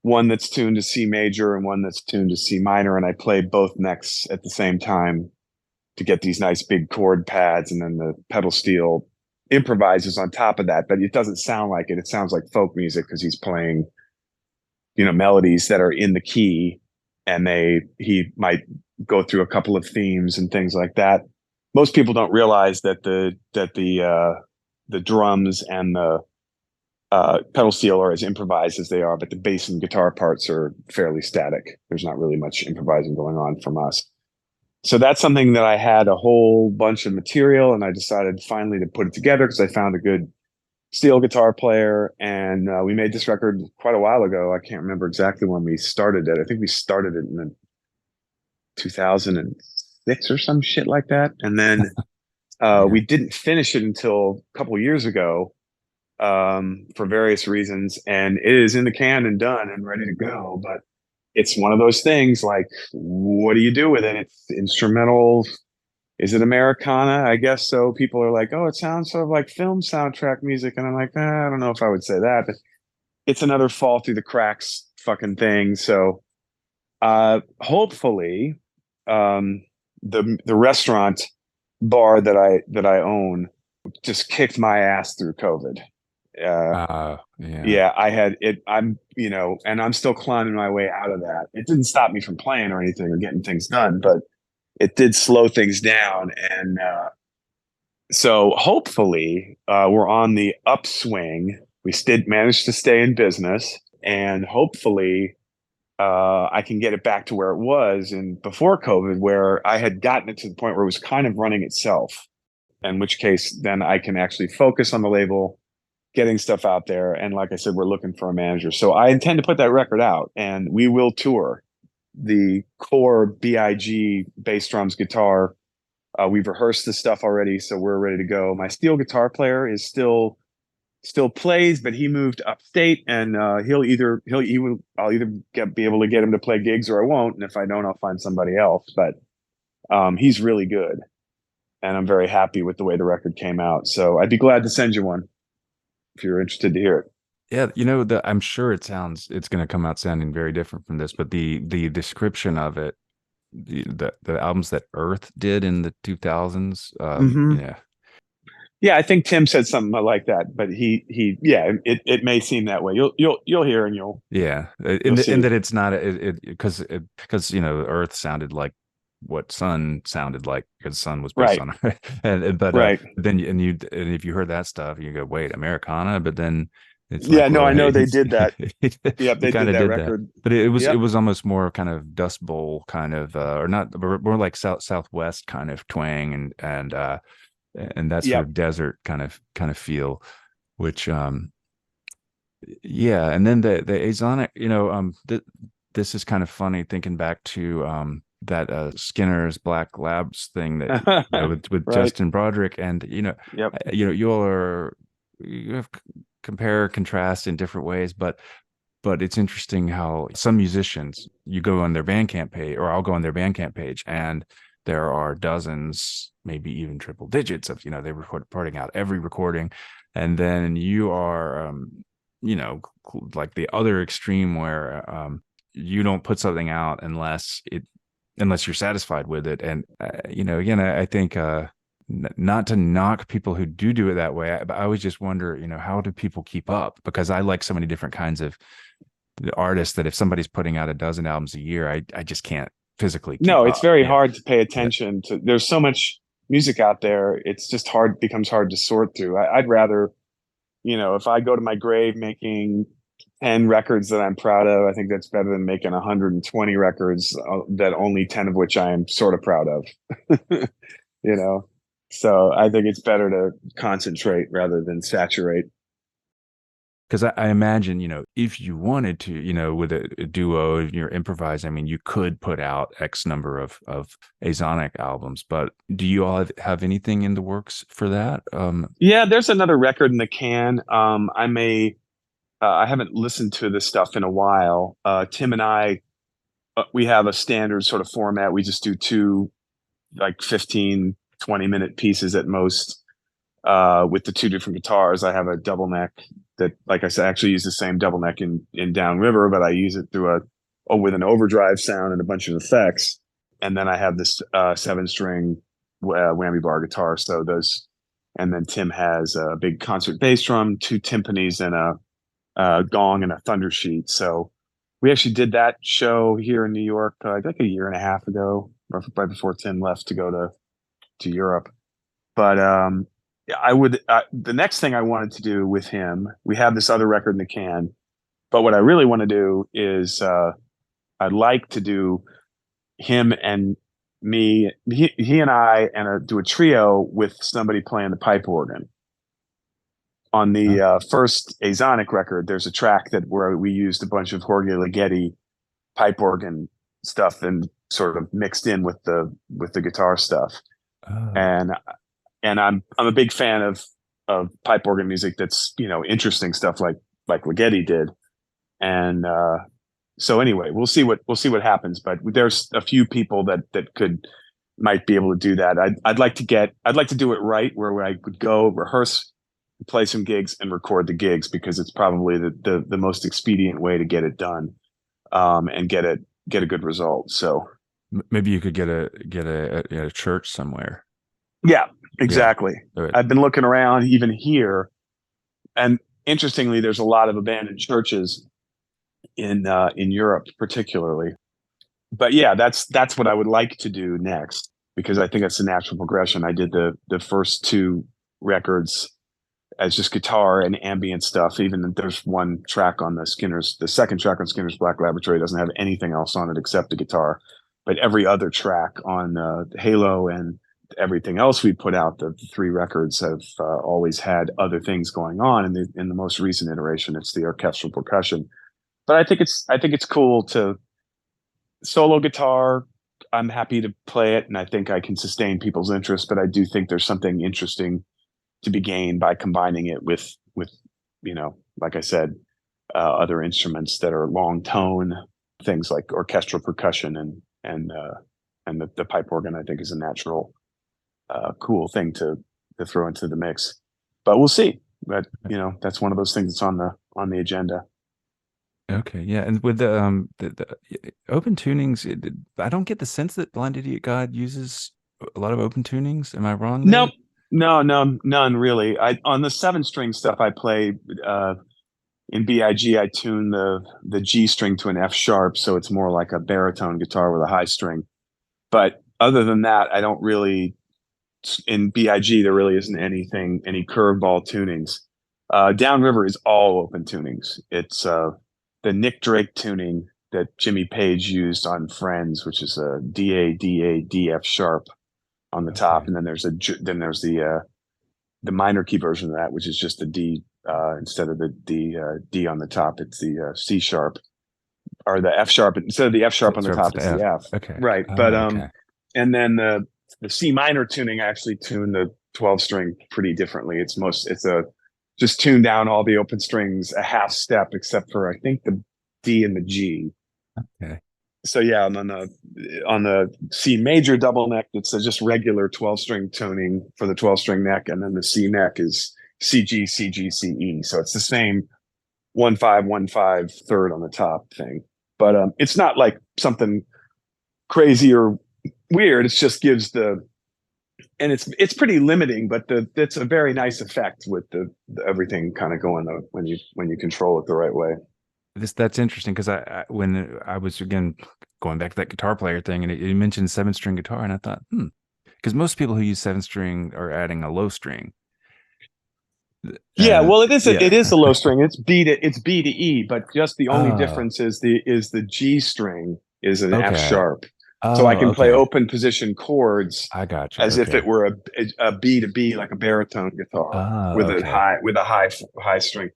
one that's tuned to C major and one that's tuned to C minor, and I play both necks at the same time to get these nice big chord pads, and then the pedal steel improvises on top of that. But it doesn't sound like it. It sounds like folk music because he's playing, melodies that are in the key, and he might go through a couple of themes and things like that. Most people don't realize that the drums and the pedal steel are as improvised as they are, but the bass and guitar parts are fairly static. There's not really much improvising going on from us. So that's something that I had a whole bunch of material, and I decided finally to put it together because I found a good steel guitar player, and we made this record quite a while ago. I can't remember exactly when we started it. I think we started it in the 2006 or some shit like that, and then Yeah. we didn't finish it until a couple years ago, for various reasons, and it is in the can and done and ready to go. But it's one of those things like, what do you do with it? It's instrumental. Is it Americana? I guess so. People are like, oh, it sounds sort of like film soundtrack music. And I'm like, I don't know if I would say that, but it's another fall through the cracks fucking thing. So hopefully, the restaurant bar that I own just kicked my ass through COVID. Yeah. Yeah, I had it. And I'm still climbing my way out of that. It didn't stop me from playing or anything or getting things done, but it did slow things down. And so hopefully, we're on the upswing. We did manage to stay in business, and hopefully, I can get it back to where it was and before COVID, where I had gotten it to the point where it was kind of running itself. In which case, then I can actually focus on the label, getting stuff out there. And like I said, we're looking for a manager. So I intend to put that record out, and we will tour the core BIG bass, drums, guitar. We've rehearsed this stuff already, so we're ready to go. My steel guitar player is still plays, but he moved upstate, and I'll either be able to get him to play gigs, or I won't. And if I don't, I'll find somebody else. But he's really good, and I'm very happy with the way the record came out. So I'd be glad to send you one if you're interested to hear it. Yeah, I'm sure it's going to come out sounding very different from this, but the description of it, the albums that Earth did in the 2000s, Mm-hmm. yeah. Yeah, I think Tim said something like that, but it may seem that way. You'll hear, and Yeah, you'll see. that it's not because Earth sounded like what Sun sounded like because Sun was based Right, on and but right. then and if you heard that stuff you go, wait, Americana, but then it's Yeah, like, no, well, I know they he's did that. Yep, he they kind did of that did that, record. but it Yep. was almost more kind of Dust Bowl kind of or not, more like Southwest kind of twang and that sort Yep. of desert kind of feel, which yeah. And then the Azonic, this is kind of funny thinking back to that Skinner's Black Labs thing that with Right. Justin Broderick, and Yep. you have compare contrast in different ways, but it's interesting how some musicians, you go on their Bandcamp page, or I'll go on their Bandcamp page, and there are dozens, maybe even triple digits of, they reporting out every recording. And then you are, like the other extreme where you don't put something out unless you're satisfied with it. And, again, I think not to knock people who do it that way, but I always just wonder, how do people keep up? Because I like so many different kinds of artists that if somebody's putting out a dozen albums a year, I just can't physically keep No, it's up. very Yeah. hard to pay Yeah. attention to. There's so much music out there. It's just becomes hard to sort through. I'd rather, if I go to my grave making 10 records that I'm proud of, I think that's better than making 120 records that only 10 of which I am sort of proud of. you know, so I think it's better to concentrate rather than saturate. Because I imagine, if you wanted to, with a duo, you're improvising, I mean, you could put out X number of Azonic albums, but do you all have anything in the works for that? Yeah, there's another record in the can. I haven't listened to this stuff in a while. Tim and I, we have a standard sort of format. We just do two, like 15, 20-minute pieces at most, with the two different guitars. I have a double neck that, like I said, actually use the same double neck in Downriver, but I use it through with an overdrive sound and a bunch of effects. And then I have this 7-string whammy bar guitar. So those, and then Tim has a big concert bass drum, two timpanis, and a gong and a thunder sheet. So we actually did that show here in New York, like a year and a half ago, right before Tim left to go to Europe. But yeah, the next thing I wanted to do with him, we have this other record in the can, but what I really want to do is I'd like to do him and me, he and I, and do a trio with somebody playing the pipe organ. On the first Azonic record, there's a track where we used a bunch of Jorge Ligeti pipe organ stuff and sort of mixed in with the guitar stuff. Oh. And I'm a big fan of pipe organ music that's, interesting stuff like Ligeti did. And so anyway, we'll see what happens, but there's a few people that might be able to do that. I'd like to do it right, where I would go rehearse, play some gigs, and record the gigs, because it's probably the most expedient way to get it done, and get a good result. So maybe you could get a church somewhere. Yeah, exactly. Yeah. I've been looking around even here, and interestingly, there's a lot of abandoned churches in Europe, particularly. But yeah, that's what I would like to do next, because I think that's a natural progression. I did the first two records as just guitar and ambient stuff. Even there's one track on the second track on Skinner's Black Laboratory doesn't have anything else on it except the guitar, but every other track on Halo and everything else we put out, the three records have always had other things going on. In the most recent iteration, it's the orchestral percussion. But I think it's cool to solo guitar. I'm happy to play it, and I think I can sustain people's interest. But I do think there's something interesting to be gained by combining it with like I said, other instruments that are long tone, things like orchestral percussion and the pipe organ. I think is a natural, cool thing to throw into the mix. But we'll see. But that's one of those things that's on the agenda. Okay, yeah, and with the open tunings, I don't get the sense that Blind Idiot God uses a lot of open tunings. Am I wrong there? Nope. No, none really. On the 7-string stuff I play in BIG, I tune the G string to an F sharp, so it's more like a baritone guitar with a high string. But other than that, I don't really. In BIG, there really isn't any curveball tunings. Downriver is all open tunings. It's the Nick Drake tuning that Jimmy Page used on Friends, which is a D F sharp on the top, and then there's the minor key version of that, which is just the D instead of the D on the top. It's the C sharp, or the F sharp instead of the F sharp on the top. It's the F. Okay, right. But and then the C minor tuning, I actually tune the 12-string pretty differently. It's just tune down all the open strings a half step, except for I think the D and the G. Okay. So yeah, and on the C major double neck, it's just regular 12-string tuning for the 12-string neck, and then the C neck is C G C G C E. So it's the same 1-5 1-5 third on the top thing, but it's not like something crazy or weird. It just gives and it's pretty limiting, but it's a very nice effect with the everything kind of going when you control it the right way. That's interesting, because when I was, again, going back to that guitar player thing, and it mentioned 7-string guitar, and I thought, because most people who use 7-string are adding a low string. Yeah, well, it is a low string. It's B to E, but just the only difference is the G string is an F sharp. So I can play open position chords. I got you. As if it were a B to B, like a baritone guitar with a high string.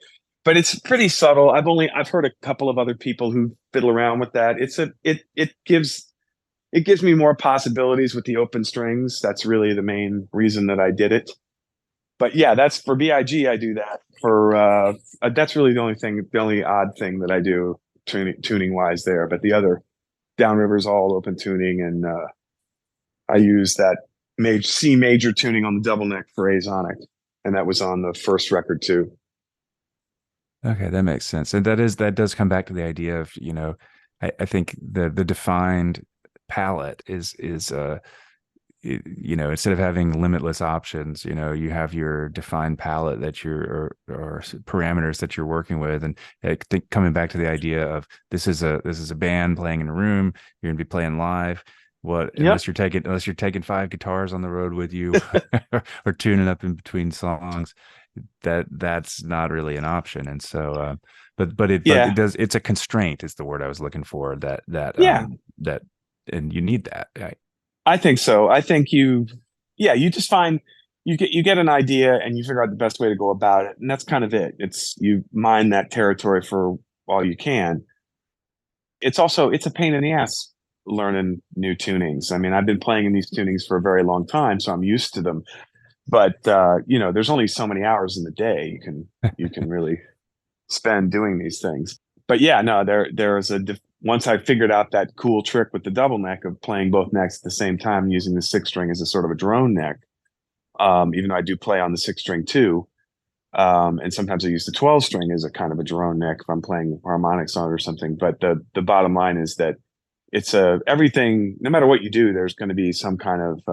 but it's pretty subtle. I've heard a couple of other people who fiddle around with that. It gives me more possibilities with the open strings. That's really the main reason that I did it. But yeah, that's for BIG. I do that for that's really the only odd thing that I do tuning wise there. But the other Downriver is all open tuning, and I use that C major tuning on the double neck for Azonic, and that was on the first record too. Okay, that makes sense. And that does come back to the idea of, I think the defined palette is instead of having limitless options, you have your defined palette that or parameters that you're working with. And I think coming back to the idea of this is a band playing in a room, you're gonna be playing live. Yep. Unless you're taking 5 guitars on the road with you or tuning up in between songs, that's not really an option. And so but it does, it's a constraint is the word I was looking for, that and you need that. I think so. I think you just find you get an idea and you figure out the best way to go about it, and that's kind of it. It's you mine that territory for all you can. It's a pain in the ass learning new tunings. I mean, I've been playing in these tunings for a very long time, so I'm used to them. But there's only so many hours in the day you can really spend doing these things. But yeah, no, there's once I figured out that cool trick with the double neck of playing both necks at the same time, using the 6-string as a sort of a drone neck. Even though I do play on the 6-string too, and sometimes I use the 12-string as a kind of a drone neck if I'm playing harmonics on it or something. But the bottom line is that it's everything. No matter what you do, there's going to be some kind of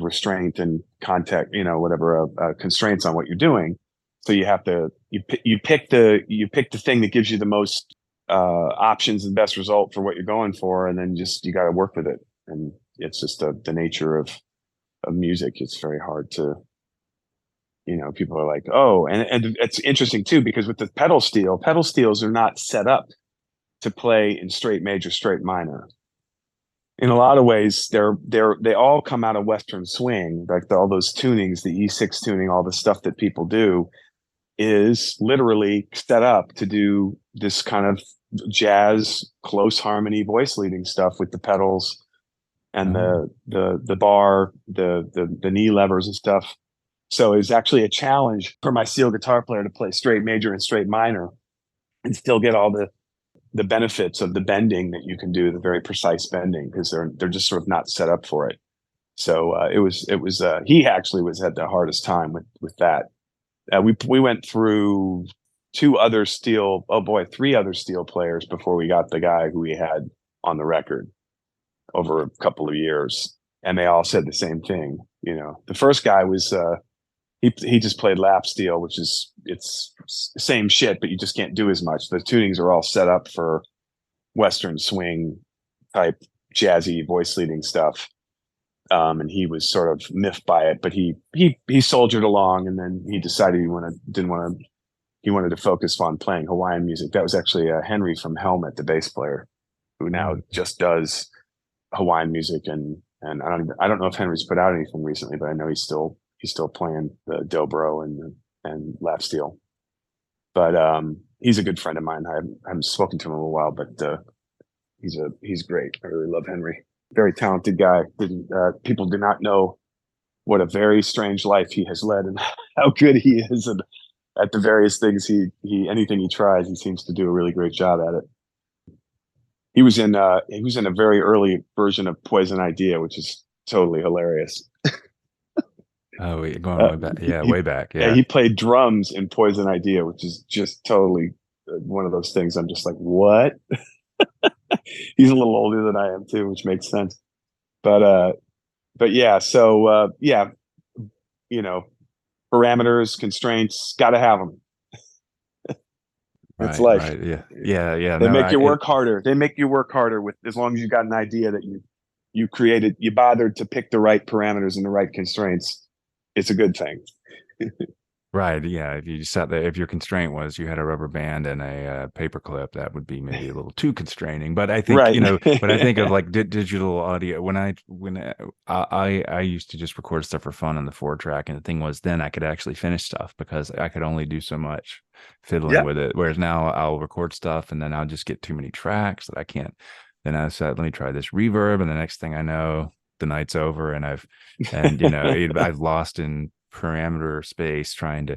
restraint and contact, whatever constraints on what you're doing. So you have to you pick the thing that gives you the most options and best result for what you're going for, and then you got to work with it. And it's just the nature of music. It's very hard to, people are like, oh, and it's interesting too, because with the pedal steels are not set up to play in straight major, straight minor. In a lot of ways, they all come out of Western swing, like all those tunings, the E6 tuning, all the stuff that people do is literally set up to do this kind of jazz, close harmony, voice leading stuff with the pedals and the bar, the knee levers and stuff. So it's actually a challenge for my steel guitar player to play straight major and straight minor and still get all the benefits of the bending that you can do, the very precise bending, because they're just sort of not set up for it. So he actually had the hardest time with that. We went through three other steel players before we got the guy who we had on the record over a couple of years, and they all said the same thing. The first guy was he just played lap steel, which it's same shit, but you just can't do as much. The tunings are all set up for Western swing type jazzy voice leading stuff. And he was sort of miffed by it, but he soldiered along, and then he decided he wanted to focus on playing Hawaiian music. That was actually Henry from Helmet, the bass player, who now just does Hawaiian music, and I don't know if Henry's put out anything recently, but I know he's still playing the dobro and lap steel. But he's a good friend of mine. I haven't spoken to him in a while, but he's great. I really love Henry. Very talented guy. People do not know what a very strange life he has led and how good he is, and at the various things anything he tries, he seems to do a really great job at it. He was in a very early version of Poison Idea, which is totally hilarious. Oh, we're going way back. Yeah, way back. Yeah, he played drums in Poison Idea, which is just totally one of those things. I'm just like, what? He's a little older than I am too, which makes sense. But yeah, so parameters, constraints, got to have them. It's life. Right. Yeah. They make you work harder. They make you work harder with, as long as you got an idea that you created, you bothered to pick the right parameters and the right constraints. It's a good thing. Right. Yeah. If you sat there, if your constraint was you had a rubber band and a paper clip, that would be maybe a little too constraining. But I think, Right. when I think of like digital audio, when I used to just record stuff for fun on the 4 track, and the thing was then I could actually finish stuff because I could only do so much fiddling Yeah. with it. Whereas now I'll record stuff and then I'll just get too many tracks that I can't. Then I said, let me try this reverb, and the next thing I know, the night's over, and I've lost in parameter space trying to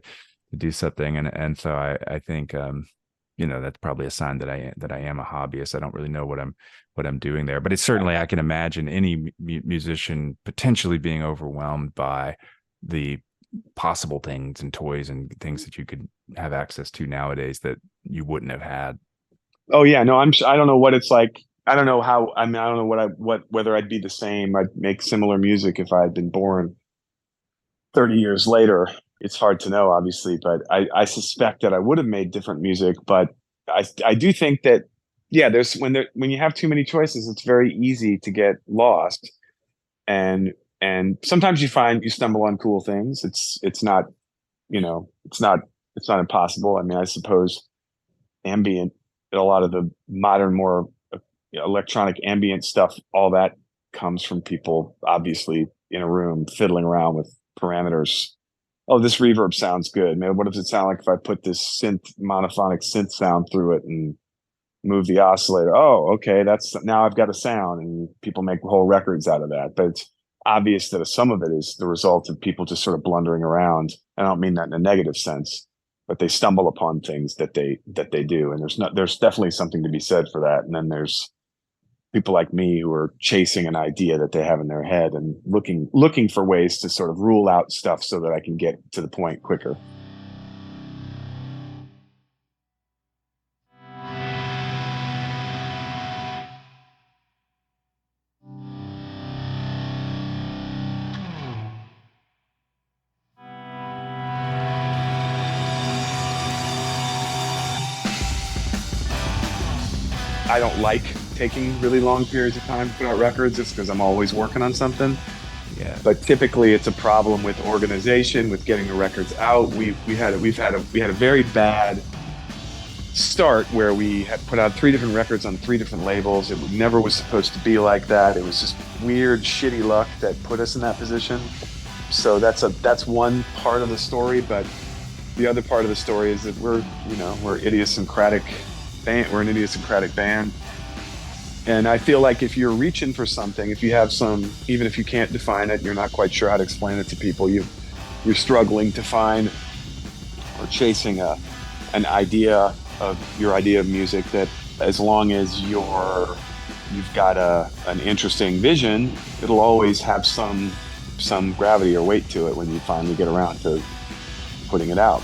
do something, and so I think that's probably a sign that I am a hobbyist. I don't really know what I'm doing there, but it's certainly, I can imagine any musician potentially being overwhelmed by the possible things and toys and things that you could have access to nowadays that you wouldn't have had. Oh yeah, no, I don't know what it's like. I don't know how, I mean, I don't know whether I'd be the same. I'd make similar music if I had been born 30 years later. It's hard to know, obviously, but I suspect that I would have made different music. But I do think that, yeah, when you have too many choices, it's very easy to get lost. And sometimes you stumble on cool things. It's not, it's not impossible. I mean, I suppose ambient, a lot of the modern, more electronic ambient stuff, all that comes from people obviously in a room fiddling around with parameters. Oh, this reverb sounds good. Man, what does it sound like if I put this monophonic synth sound through it and move the oscillator? Oh, okay, now I've got a sound, and people make whole records out of that. But it's obvious that some of it is the result of people just sort of blundering around. I don't mean that in a negative sense, but they stumble upon things that they do, and there's definitely something to be said for that. And then there's people like me who are chasing an idea that they have in their head and looking for ways to sort of rule out stuff so that I can get to the point quicker. I don't like taking really long periods of time to put out records. It's because I'm always working on something. Yeah. But typically, it's a problem with organization, with getting the records out. We had a very bad start where we had put out 3 different records on 3 different labels. It never was supposed to be like that. It was just weird, shitty luck that put us in that position. So that's one part of the story. But the other part of the story is that we're idiosyncratic band. We're an idiosyncratic band. And I feel like if you're reaching for something, if you have even if you can't define it, you're not quite sure how to explain it to people, you're struggling to find or chasing an idea of your idea of music, that as long as you've got an interesting vision, it'll always have some gravity or weight to it when you finally get around to putting it out.